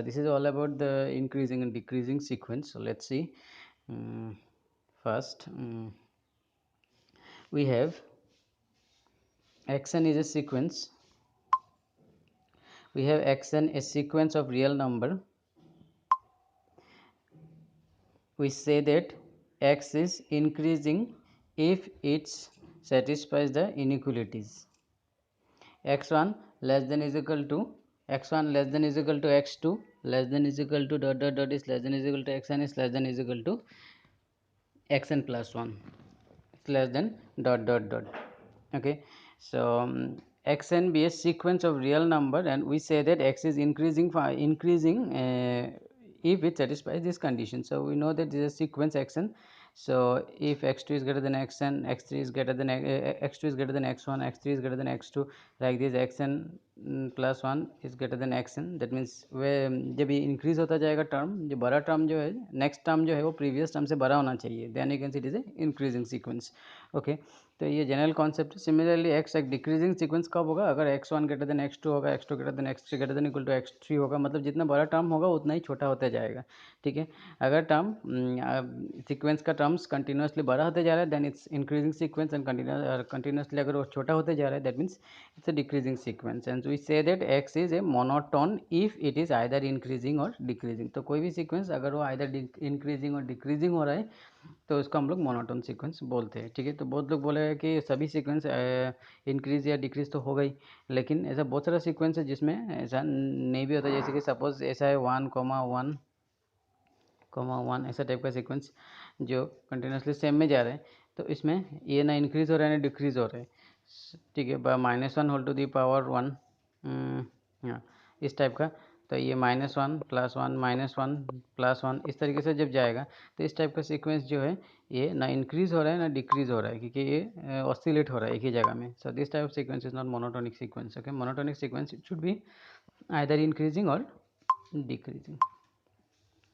this is all about the increasing and decreasing sequence. So let's see. First, we have xn is a sequence. We have xn a sequence of real number. We say that x is increasing if it satisfies the inequalities. x1 less than is equal to x1 less than is equal to x2 less than is equal to dot dot dot is less than is equal to xn is less than is equal to xn plus 1 is less than dot dot dot. Okay, so xn be a sequence of real number, and we say that x is increasing if it satisfies this condition. So we know that this is a sequence xn. So if x2 is greater than xn, x3 is greater than x2 is greater than x1, x3 is greater than x2, like this xn plus 1 is greater than xn. That means जब ये increase होता जाएगा term, जो बड़ा term जो है, next term जो है वो प्रीवियस टर्म से बड़ा होना चाहिए, then you can see it is a increasing sequence. Okay, तो ये जनरल कॉन्सेप्ट है. सिमिलरली एक्स एक डिक्रीजिंग सीक्वेंस कब होगा? अगर x1 ग्रेटर देन x2 होगा, x2 greater than x3 greater than equal to x3 होगा, मतलब जितना बड़ा टर्म होगा उतना ही छोटा होता जाएगा. ठीक है, अगर टर्म सीक्वेंस का टर्म्स कंटिन्यूसली बड़ा होते जा रहा है, then it's increasing sequence. And continuously अगर वो छोटा होते जा रहा है, that means it's a decreasing sequence. And we say that x is a monotone if it is either increasing और डिक्रीजिंग. तो कोई भी सीक्वेंस अगर वो आइदर इंक्रीजिंग और डिक्रीजिंग हो रहा है तो उसको हम लोग मोनोटोन सीक्वेंस बोलते हैं. ठीक है, तो बहुत लोग बोलेगा कि सभी सीक्वेंस इंक्रीज या डिक्रीज तो हो गई, लेकिन ऐसा बहुत सारा सीक्वेंस है जिसमें ऐसा नहीं भी होता. जैसे कि सपोज ऐसा है 1,1,1 ऐसा टाइप का सीक्वेंस जो कंटिन्यूसली सेम में जा रहा है, तो इसमें ये ना इंक्रीज हो रहा है ना डिक्रीज हो रहा है. ठीक है, -1 होल टू दी पावर 1, इस टाइप का. तो ये -1 + 1 -1 + 1 इस तरीके से जब जाएगा, तो इस टाइप का सीक्वेंस जो है ये ना इंक्रीज हो रहा है ना डिक्रीज हो रहा है, क्योंकि ये ऑसिलेट हो रहा है एक ही जगह में. So this type of sequence is not monotonic sequence. Okay, monotonic sequence it should be either increasing और decreasing.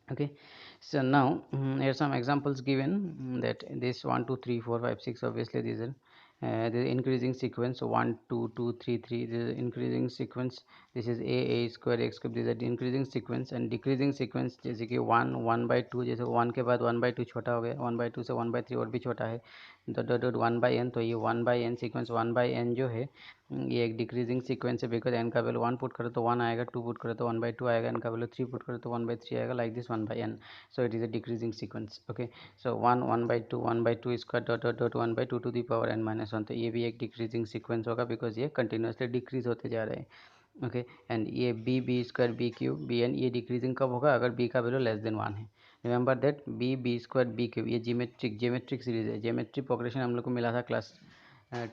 Okay, so now here are some examples given, that this 1 2 3 4 5 6 obviously these are the increasing sequence. So 1 2 2 3 3 this is increasing sequence. This is a square x cube, these are the increasing sequence. And decreasing sequence जैसे कि 1/2, जैसे 1 के बाद 1/2 छोटा हो गया, 1/2 से 1/3 और भी छोटा है, डॉट डॉट डॉट 1/n. तो ये 1/n सीक्वेंस 1/n जो है ये एक डिक्रीजिंग सीक्वेंस है, बिकॉज n का वैल्यू 1 पुट करो तो 1 आएगा, 2 पुट करो तो 1/2 आएगा, n का वैल्यू 3 पुट करो तो 1/3 आएगा, like this 1/n. So it is a decreasing sequence. Okay, so 1/2 इसका dot dot dot 1/2 to the power n - 1. तो ये भी एक डिक्रीजिंग सीक्वेंस होगा, बिकॉज ये कंटिन्यूसली डिक्रीज होते जा रहे हैं. ओके, एंड ये b square b cube bn ये डिक्रीजिंग कब होगा? अगर b का वैल्यू लेस देन 1 है. Remember that b square b cube ये जियोमेट्रिक सीरीज है. जियोमेट्रिक प्रोग्रेशन हम लोग को मिला था क्लास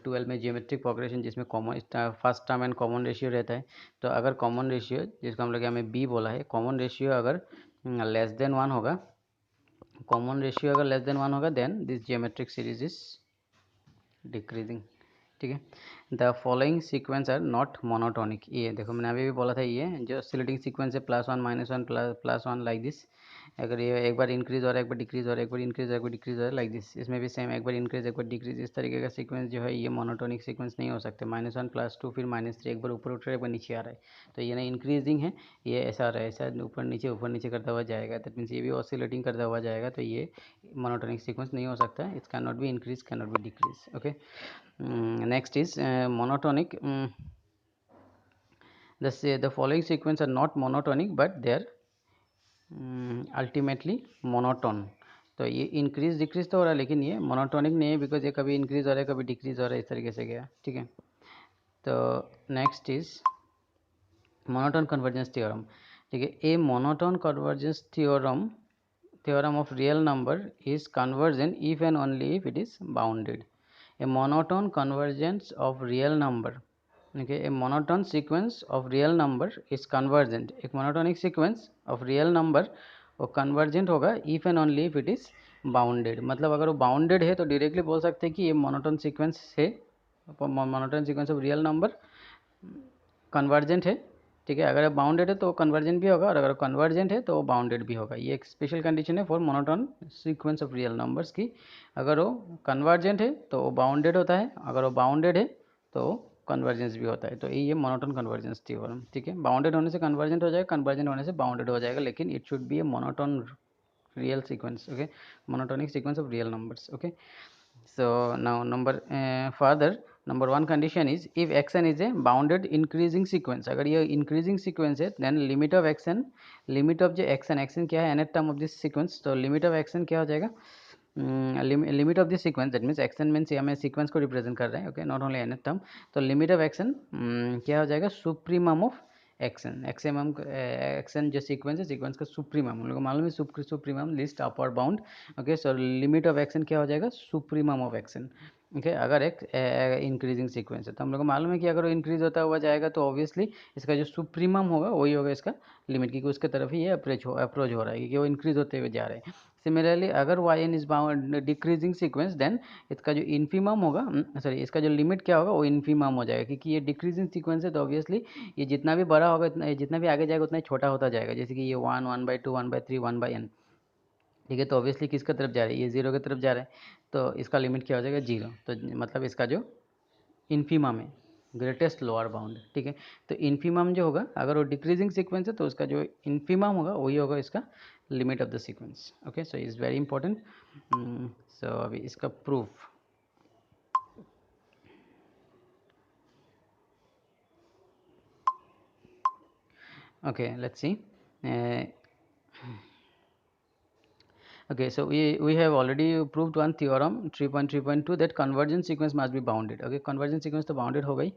12 में, जियोमेट्रिक प्रोग्रेशन जिसमें common first term and common ratio रहता है. तो अगर कॉमन रेशियो जिसको हम लोग यहाँ में b बोला है, कॉमन रेशियो अगर लेस देन 1 होगा, कॉमन रेशियो अगर लेस देन 1 होगा, then this geometric series is decreasing. ठीक है, the following sequence are not monotonic. ये देखो मैंने अभी भी बोला था, ये जो ऑसिलेटिंग सीक्वेंस है +1 -1 +1 लाइक दिस. अगर ये एक बार इंक्रीज हो रहा है, एक बार डिक्रीज हो रहा है, एक बार इंक्रीज हो रहा है, एक बार डिक्रीज हो रहा है, लाइक दिस. इसमें भी सेम, एक बार इंक्रीज एक बार डिक्रीज, इस तरीके का सीक्वेंस जो है ये मोनोटोनिक सीक्वेंस नहीं हो सकते. -1 +2 फिर -3, एक बार ऊपर उठ रहा है, एक बार नीचे आ रहा है, तो ये ना इंक्रीजिंग है, ये ऐसा आ रहा है, ऐसा ऊपर नीचे करता हुआ जाएगा. दैट मीन्स ये भी ऑसिलेटिंग करता हुआ जाएगा, तो ये मोनोटोनिक सीक्वेंस नहीं हो सकता. It's can not be increase, can not be decrease. Okay, next is monotonic. The following sequence are not monotonic, but they are ultimately monotone. तो ये इंक्रीज डिक्रीज तो हो रहा है, लेकिन ये मोनोटोनिक नहीं है, बिकॉज ये कभी इंक्रीज हो रहा है कभी डिक्रीज हो रहा है, इस तरीके से गया. ठीक है, तो next is monotone convergence theorem. ठीक है, a monotone convergence theorem of real number is convergent if and only if it is bounded. A monotone convergence of real number. Okay, a monotone sequence of real number is convergent. एक monotonic sequence of real number वो convergent होगा if and only if it is bounded. मतलब अगर वो bounded है तो directly बोल सकते हैं कि ये monotone sequence है, monotone sequence of real number convergent है. ठीक है, अगर बाउंडेड है तो कन्वर्जेंट भी होगा, और अगर कन्वर्जेंट है तो बाउंडेड भी होगा. ये एक स्पेशल कंडीशन है for monotone sequence of real numbers की. अगर वो कन्वर्जेंट है तो वो बाउंडेड होता है, अगर वो बाउंडेड है तो कन्वर्जेंस भी होता है। तो ये मोनोटोन कन्वर्जेंस थ्योरम, ठीक है। बाउंडेड होने से कन्वर्जेंट हो जाएगा, कन्वर्जेंट होने से बाउंडेड हो जाएगा, लेकिन it should B A monotone real sequence, okay, monotonic sequence of real numbers, okay. So now further number one condition is if xn is a bounded increasing sequence, अगर ये increasing sequence है then limit of xn, limit of जो xn क्या है nth term of this sequence, तो limit of xn क्या हो जाएगा, limit of this sequence, that means action means हमें सीक्वेंस को रिप्रेजेंट कर रहे हैं, okay, not only nth term. तो लिमिट ऑफ एक्सन क्या हो जाएगा, सुप्रीमम ऑफ एक्सन, एक्सन जो सीक्वेंस है, सीक्वेंस का सुप्रीमम, हम लोग को मालूम है supremum list upper bound, okay. So limit of action क्या हो जाएगा, सुप्रीमम ऑफ एक्सन, ओके। अगर एक इंक्रीजिंग सीक्वेंस है तो हम लोग को मालूम है कि अगर वो इंक्रीज होता हुआ जाएगा तो ऑब्वियसली इसका जो सुप्रीमम होगा वही होगा इसका लिमिट, क्योंकि उसके तरफ ही ये अप्रोच हो रहा है, क्योंकि वो इंक्रीज होते हुए जा रहे हैं। सिमिलरली अगर yn is bound decreasing sequence, then इसका जो इन्फीमम होगा, सॉरी, इसका जो लिमिट क्या होगा वो इन्फीमम हो जाएगा, क्योंकि ये डिक्रीजिंग सीक्वेंस है तो ऑब्वियसली ये जितना भी बड़ा होगा इतना, जितना भी आगे जाएगा उतना ही छोटा होता जाएगा, जैसे कि ये 1, 1/2, 1/3, 1/n, ठीक है। तो ऑब्वियसली किसकी तरफ जा रहा है, ये 0 की तरफ जा रहा है, तो इसका लिमिट क्या हो जाएगा, 0। तो मतलब इसका जो इन्फीमम है, ग्रेटेस्ट लोअर बाउंड, ठीक है। तो इन्फीमम जो होगा अगर वो डिक्रीजिंग सीक्वेंस है तो उसका जो इन्फीमम होगा वही होगा इसका limit of the sequence, okay. So is very important. So अभी इसका proof, okay, let's see. Okay, so we have already proved one theorem 3.3.2 that convergent sequence must be bounded, okay। convergent sequence तो bounded हो गई।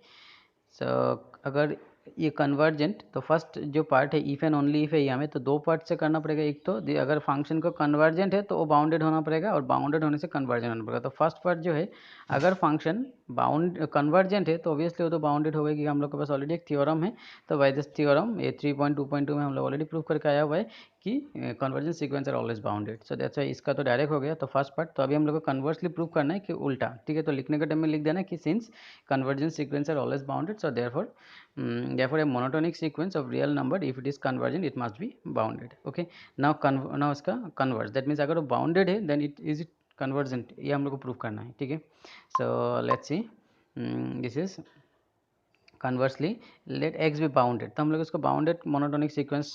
so अगर ये convergent, तो first जो part है इफ एंड ओनली इफ है यहाँ में, तो दो पार्ट से करना पड़ेगा। एक तो अगर फंक्शन को कन्वर्जेंट है तो वो बाउंडेड होना पड़ेगा, और बाउंडेड होने से कन्वर्जेंट होना पड़ेगा। तो फर्स्ट पार्ट जो है, अगर फंक्शन कन्वर्जेंट है तो ऑब्वियसली वो तो बाउंडेड होगा, क्योंकि हम लोग के पास ऑलरेडी एक थ्योरम है। तो बाय दिस थ्योरम ये 3.2.2 में हम लोग ऑलरेडी प्रूव करके आया हुआ है कि convergent sequence are always bounded. So that's why इसका तो डायरेक्ट हो गया, तो फर्स्ट पार्ट। तो अभी हम लोग को कन्वर्सली प्रूव करना है कि उल्टा, ठीक है। तो लिखने के टाइम में लिख देना कि since convergent sequence are always bounded, so therefore a monotonic sequence of real number if it is convergent it must be bounded, okay। now इसका converge, that means अगर वो bounded है then it convergent, ये हम लोग को prove करना है, ठीक है। so let's see, this is conversely let x be bounded, तो हम लोग इसको bounded monotonic sequence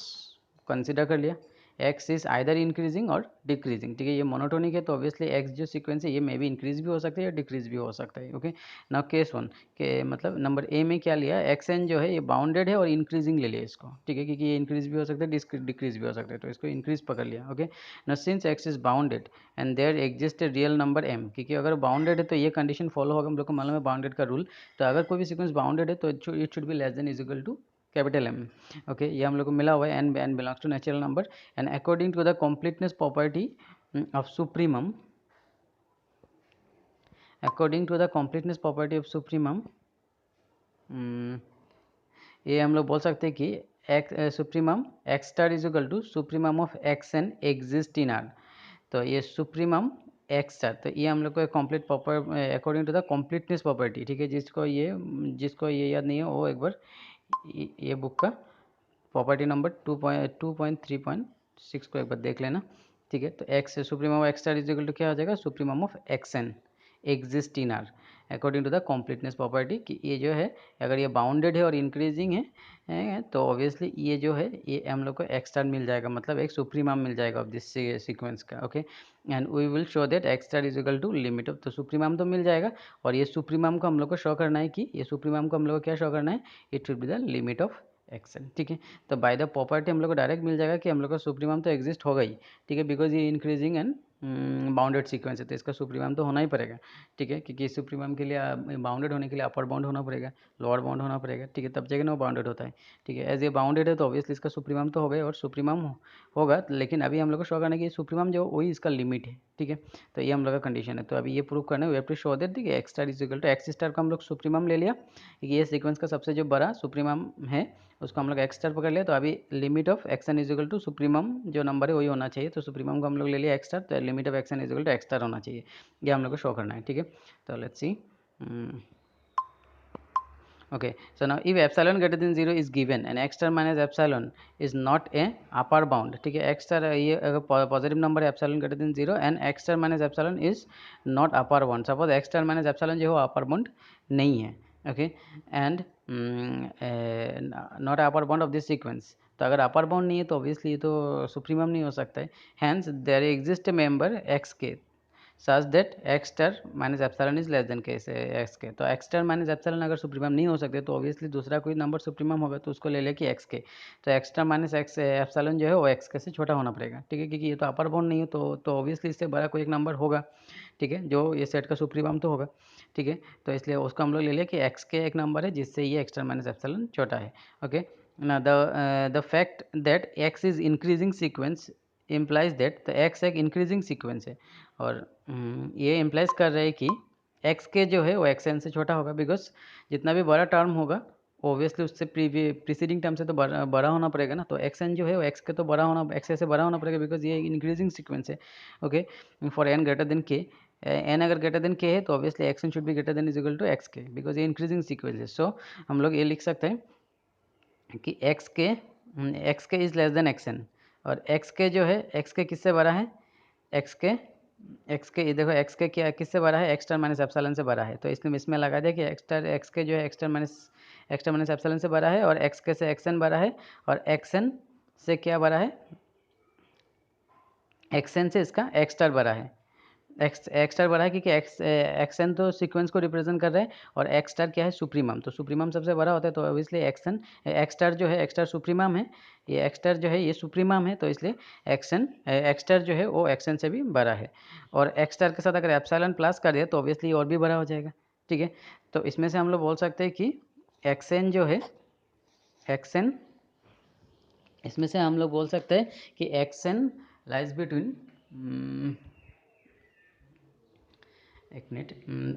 कंसिडर कर लिया। x इज आइदर इंक्रीजिंग और डिक्रीजिंग, ठीक है। ये मोनोटोनिक है तो ऑब्वियसली x जो सीक्वेंस है ये मे भी इंक्रीज भी हो सकता है या डिक्रीज भी हो सकता है, ओके। नाउ केस 1 के मतलब नंबर ए में क्या लिया, xn जो है ये बाउंडेड है और इंक्रीजिंग ले लिया इसको, ठीक है, क्योंकि ये इंक्रीज भी हो सकता है डिक्रीज भी हो सकता है, तो इसको इंक्रीज पकड़ लिया, okay. Now since x is bounded and there exist a real number m, क्योंकि अगर बाउंडेड है तो ये कंडीशन फॉलो होगा, हम लोग को मालूम है बाउंडेड का रूल। तो अगर कोई भी सीक्वेंस बाउंडेड है तो it should be less than is equal to capital M, okay. ये हम लोग को मिला हुआ है, n belongs to natural number and according to the completeness property of supremum, according to the completeness property of supremum, ये हम लोग बोल सकते हैं कि supremum x star is equal to supremum of x n exist in R। तो ये supremum x star, तो ये हम लोग को complete proper according to the completeness property, ठीक है। जिसको ये याद नहीं है वो एक बार ये बुक का प्रॉपर्टी नंबर 2.3.6 को एक बार देख लेना, ठीक है। तो x supremum x star is equal to क्या हो जाएगा, supremum of x n exist in R according to the completeness property, कि ये जो है अगर ये बाउंडेड है और इंक्रीजिंग है तो ऑब्वियसली ये जो है ये हम लोग को एक्स स्टार मिल जाएगा, मतलब एक सुप्रीमम मिल जाएगा ऑफ दिस सीक्वेंस का, okay. And we will show that x star is equal to limit of, तो सुप्रीमम तो मिल जाएगा, और ये सुप्रीमम को हम लोग को शो करना है कि ये सुप्रीमम को हम लोग को क्या शो करना है, it should be the limit of action, ठीक है। तो बाय द प्रॉपर्टी हम लोग को डायरेक्ट मिल जाएगा कि हम लोग का सुप्रीमम तो एग्जिस्ट होगा ही, ठीक है, बिकॉज ये इंक्रीजिंग एंड बाउंडेड सीक्वेंस है तो इसका सुप्रीमम तो होना ही पड़ेगा, ठीक है, क्योंकि सुप्रीमम के लिए बाउंडेड होने के लिए अपर बाउंड होना पड़ेगा, लोअर बाउंड होना पड़ेगा, ठीक है, तब जाके ना वो बाउंडेड होता है, ठीक है। एज ये बाउंडेड है तो ऑब्वियसली इसका सुप्रीमम तो होगा और सुप्रीमम होगा, लेकिन अभी हम लोग को शो करना है कि सुप्रीमम जो वही इसका लिमिट है, ठीक है। तो ये हम लोग का कंडीशन है। तो अभी ये प्रूव करना है, we have to show that देखिए X star is equal to x star को हम लोग सुप्रीमम ले लिया, क्योंकि ये सीक्वेंस का सबसे जो बड़ा सुप्रीमम है उसको हम लोग एक्स स्टार पकड़ लिया। तो अभी limit of x N is equal to supremum जो नंबर है वही होना चाहिए, तो सुप्रीमम को हम लोग ले लिया एक्स स्टार, तो limit of x N is equal to x star होना चाहिए, ये हम लोग को शो करना है, ठीक है। तो let's see, okay, so now if epsilon greater than 0 is given and x star minus epsilon is not a upper bound, ठीक है, x star ये अगर पॉजिटिव नंबर है epsilon greater than 0 and x star minus epsilon is not upper bound, suppose x star minus epsilon जो है upper bound नहीं है, okay and not upper bound of this sequence. तो अगर upper bound नहीं है तो ऑब्वियसली तो सुप्रीमम नहीं हो सकता है। Hence there exist a member X K such that x star minus epsilon is less than K से एक्स के। तो एक्स स्टार माइनस एप्सिलॉन अगर सुप्रीमम नहीं हो सकते तो ऑब्वियसली दूसरा कोई नंबर सुप्रीमम होगा, तो उसको ले ले कि एक्स के। तो X star minus x epsilon जो है वो एक्स के से छोटा होना पड़ेगा, ठीक है, क्योंकि ये तो अपर बाउंड नहीं है तो ऑब्वियसली इससे बड़ा कोई एक नंबर होगा, ठीक है, जो ये सेट का सुप्रीमम तो होगा, ठीक है। तो इसलिए उसको हम लोग ले लें कि एक्स के एक नंबर है जिससे ये एक्स स्टार माइनस एप्सिलॉन छोटा है। ओके ना the fact that x is increasing sequence implies that the x एक इंक्रीजिंग सीक्वेंस है, और ये इम्प्लाइज कर रहे हैं कि एक्स के जो है वो एक्स एन से छोटा होगा, बिकॉज जितना भी बड़ा टर्म होगा ऑब्वियसली उससे प्रीसीडिंग टर्म से तो बड़ा होना पड़ेगा ना। तो एक्स एन जो है वो एक्स के तो बड़ा होना, एक्स से बड़ा होना पड़ेगा, बिकॉज ये इंक्रीजिंग सीक्वेंस है। Okay for n greater than k, n अगर ग्रेटर देन के है तो obviously x n should be greater than is equal to x k, because ये इंक्रीजिंग सीक्वेंस है। सो हम लोग ये लिख सकते हैं कि x k is less than x n, और एक्स के जो है एक्स के किससे बड़ा है, एक्स के ये देखो एक्स के क्या किससे बड़ा है, एक्स स्टार माइनस एप्सिलॉन से बड़ा है। तो इसलिए इसमें लगा दिया कि एक्स के जो है एक्स स्टार माइनस एप्सिलॉन से बड़ा है, और एक्स के से एक्स एन बड़ा है, और एक्स एन से क्या बड़ा है, एक्स एन से इसका एक्स स्टार बड़ा है। एक्स स्टार बड़ा है क्योंकि एक्स एन तो सीक्वेंस को रिप्रेजेंट कर रहा है, और एक्स स्टार क्या है, सुप्रीमम। तो सुप्रीमम सबसे बड़ा होता है, तो ऑब्वियसली एक्स स्टार जो है एक्स स्टार सुप्रीमम है, ये एक्स स्टार जो है ये सुप्रीमम है, तो इसलिए एक्स स्टार जो है वो एक्स एन से भी बड़ा है। और एक्स स्टार के साथ अगर एप्सिलॉन प्लस कर दिया तो ऑब्वियसली और भी बड़ा हो जाएगा, ठीक है। तो इसमें से हम लोग बोल सकते हैं कि एक्स एन जो है एक्स एन, इसमें से हम लोग बोल सकते हैं कि एक्स एन लाइज बिटवीन, एक मिनट,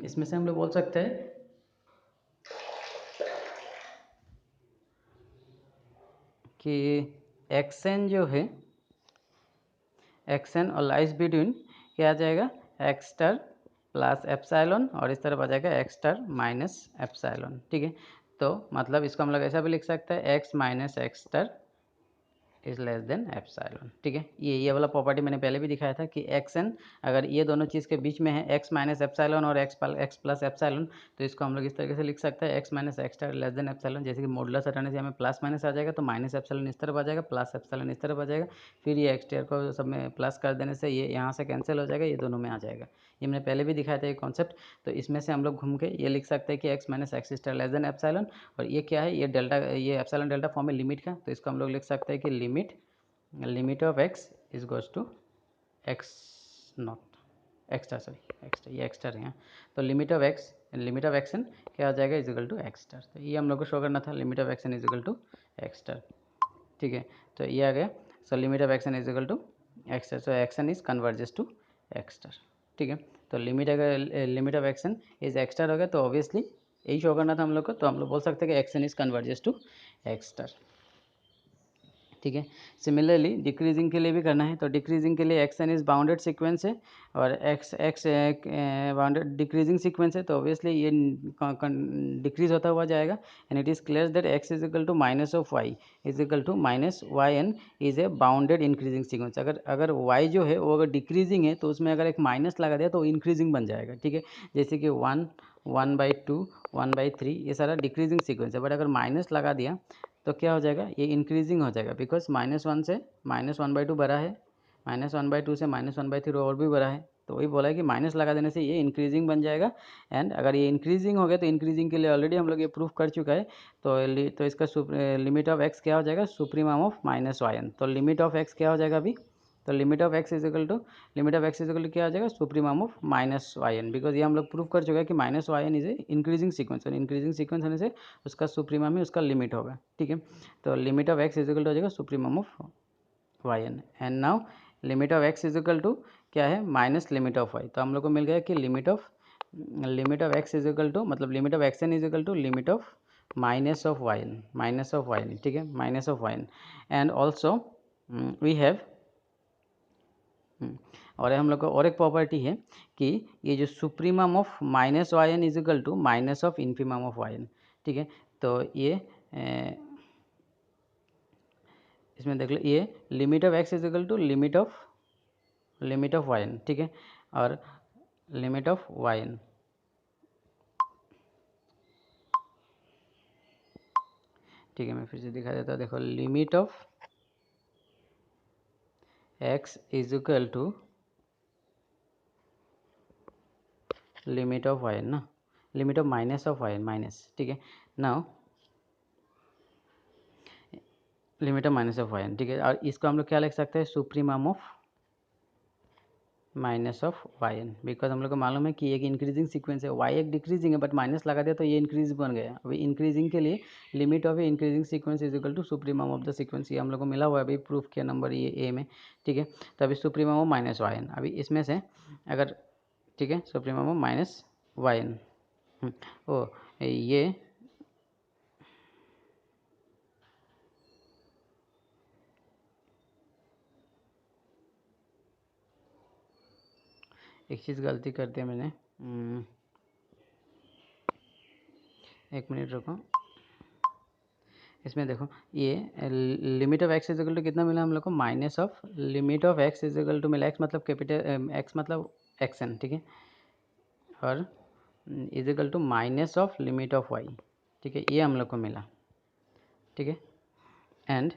इसमें से हम लोग बोल सकते हैं कि एक्स एन जो है एक्स एन और लाइज बिटवीन क्या आ जाएगा, एक्स स्टार प्लस एप्सिलॉन, और इस तरफ आ जाएगा एक्स स्टार माइनस एप्सिलॉन, ठीक है। तो मतलब इसको हम लोग ऐसा भी लिख सकते हैं, x minus x star is less than epsilon, ठीक है। ये वाला प्रॉपर्टी मैंने पहले भी दिखाया था कि एक्स एन अगर ये दोनों चीज़ के बीच में है, एक्स माइनस एप्सिलॉन और एक्स प्लस एप्सिलॉन, तो इसको हम लोग इस तरीके से लिख सकते हैं, x minus x star less than epsilon. जैसे कि मॉडुलस हटाने से हमें प्लस माइनस आ जाएगा, तो माइनस एप्सिलॉन इस तरफ आ जाएगा, प्लस एप्सिलॉन इस तरफ आ जाएगा, फिर ये एक्स स्टार को सब में प्लस कर देने से ये यहाँ से कैंसिल हो जाएगा, ये दोनों में आ जाएगा। ये मैंने पहले भी दिखाया था ये कॉन्सेप्ट। तो इसमें से हम लोग घूम के ये लिख सकते हैं कि x minus x star less than epsilon, और ये क्या है, ये डेल्टा, ये एप्सिलॉन डेल्टा फॉर्म है लिमिट का, तो इसको हम लोग लिख सकते हैं कि limit of x is goes to x naught x star, sorry x star, ये एक्स स्टार है। तो लिमिट ऑफ एक्स एन क्या आ जाएगा, इजिकल टू एक्स स्टार। तो ये हम लोग को शो करना था, limit of x n is equal to x star, ठीक है। तो ये आ गया। So limit of x n is equal to x star, so x N is converges to x star, ठीक है। तो लिमिट अगर limit of x N is x star हो गया तो ऑब्वियसली यही शो करना था हम लोग को, तो हम लोग बोल सकते हैं कि x N is converges to x star, ठीक है। सिमिलरली डिक्रीजिंग के लिए भी करना है, तो डिक्रीजिंग के लिए x N is bounded sequence है, और x x bounded decreasing sequence है, तो ऑब्वियसली ये डिक्रीज होता हुआ जाएगा। And it is clear that x is equal to minus of y is equal to minus y n is a bounded increasing sequence. अगर y जो है वो अगर डिक्रीजिंग है तो उसमें अगर एक माइनस लगा दिया तो इंक्रीजिंग बन जाएगा, ठीक है। जैसे कि 1/2 1/3 ये सारा डिक्रीजिंग सीक्वेंस है, बट अगर माइनस लगा दिया तो क्या हो जाएगा, ये इंक्रीजिंग हो जाएगा, बिकॉज -1 से -1/2 बड़ा है, -1/2 से -1/3 और भी बड़ा है। तो वही बोला है कि माइनस लगा देने से ये इंक्रीजिंग बन जाएगा। एंड अगर ये इंक्रीजिंग हो गया तो इंक्रीजिंग के लिए ऑलरेडी हम लोग ये प्रूफ कर चुका है। तो इसका लिमिट ऑफ एक्स क्या हो जाएगा, supremum of minus y n. तो लिमिट ऑफ एक्स क्या हो जाएगा अभी, तो limit of x is equal to क्या आ जाएगा, supremum of minus y n, because ये हम लोग प्रूव कर चुका है कि minus y n is a increasing sequence, और इंक्रीजिंग सीक्वेंस होने से उसका सुप्रीमम ही उसका लिमिट होगा, ठीक है। तो limit of x is equal to हो जाएगा supremum of Y N. And now limit of x is equal to क्या है, माइनस लिमिट ऑफ वाई। तो हम लोग को मिल गया कि limit of x is equal to, मतलब limit of x N is equal to limit of minus of Y N, ठीक है, minus of Y N. And also we have, और हम लोग को और एक प्रॉपर्टी है कि ये जो supremum of minus y n is equal to minus of infimum of Y N, ठीक है। तो ये इसमें देख लो, ये limit of x is equal to limit of Y N, ठीक है, और लिमिट ऑफ वाई एन, ठीक है, मैं फिर से दिखा देता हूँ। देखो, limit of x is equal to limit of y ना, limit of minus of y minus, ठीक है। Now limit of minus of y, ठीक है, और इसको हम लोग क्या लिख सकते हैं, supremum of minus of Y n, because हम लोग को मालूम है कि एक इंक्रीजिंग सीक्वेंस है, वाई एक डिक्रीजिंग है, बट माइनस लगा दिया तो ये इंक्रीज बन गया। अभी इंक्रीजिंग के लिए limit of a increasing sequence is equal to supremum of the sequence, ये हम लोग को मिला हुआ है, अभी प्रूफ किया नंबर ये ए में, ठीक है। तो अभी supremum of minus y n, अभी इसमें से अगर, ठीक है, supremum of minus y n, ओ ये एक चीज़ गलती कर दिया मैंने, एक मिनट रुको। इसमें देखो, ये limit of x is equal to कितना मिला हम लोग को, minus of limit of x is equal to मिला, एक्स मतलब कैपिटल, एक्स मतलब एक्स एन, ठीक है, और is equal to minus of limit of y, ठीक है, ये हम लोग को मिला, ठीक है, and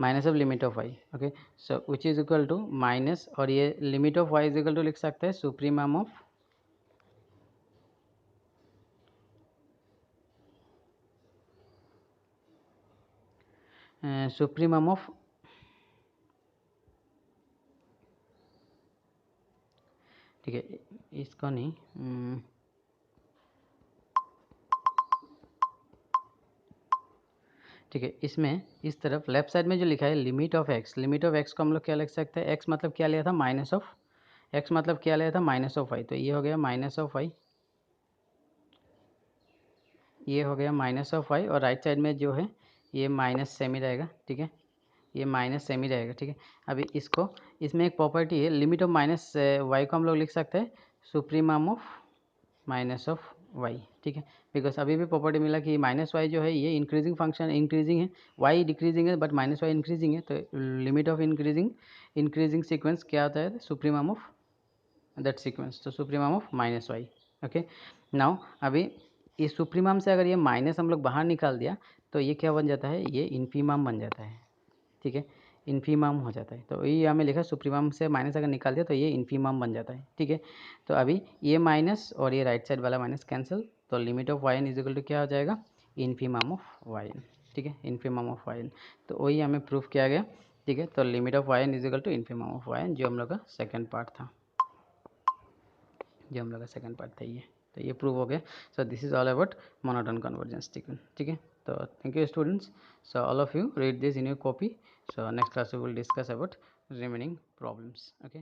minus of limit of y, okay, so which is equal to minus, और ये limit of y is equal to लिख सकते हैं सुप्रीमम ऑफ सुप्रीमम ऑफ, ठीक है, इसको नहीं, ठीक है, इसमें इस तरफ लेफ्ट साइड में जो लिखा है limit of x, limit of x को हम लोग क्या लिख सकते हैं, एक्स मतलब क्या लिया था, माइनस ऑफ, एक्स मतलब क्या लिया था, माइनस ऑफ वाई, तो ये हो गया माइनस ऑफ वाई, ये हो गया माइनस ऑफ वाई, और राइट साइड में जो है ये माइनस सेम ही रहेगा, ठीक है, ये माइनस सेम ही रहेगा, ठीक है। अभी इसको, इसमें एक प्रॉपर्टी है, लिमिट ऑफ माइनस वाई को हम लोग लिख सकते हैं supremum of minus of y, ठीक है, बिकॉज अभी भी प्रॉपर्टी मिला कि माइनस वाई जो है ये इंक्रीजिंग फंक्शन, इंक्रीजिंग है, वाई डिक्रीजिंग है, बट माइनस वाई इंक्रीजिंग है, तो लिमिट ऑफ इंक्रीजिंग सीक्वेंस क्या होता है, सुप्रीमम ऑफ दैट सीक्वेंस, तो supremum of minus y, okay. Now अभी इस सुप्रीमम से अगर ये माइनस हम लोग बाहर निकाल दिया तो ये क्या बन जाता है, ये इन्फीमम बन जाता है, ठीक है, इन्फीमम हो जाता है, तो ये हमें लिखा सुप्रीमम से माइनस अगर निकाल दिया तो ये इन्फीमम बन जाता है, ठीक है। तो अभी ये माइनस और ये राइट साइड वाला माइनस कैंसिल, तो limit of Y n is equal to क्या हो जाएगा, इन्फीमम ऑफ वाई एन, ठीक है, इन्फीमम ऑफ वाई एन, तो वही हमें प्रूफ किया गया, ठीक है। तो limit of Y n is equal to infimum of Y n, जो हम लोग का सेकेंड पार्ट था, जो हम लोग का सेकंड पार्ट था ये, तो ये प्रूव हो गया। So this is all about monotone convergence, ठीक है। तो thank you students, so all of you read this in your copy, so next class we will discuss about remaining problems, okay.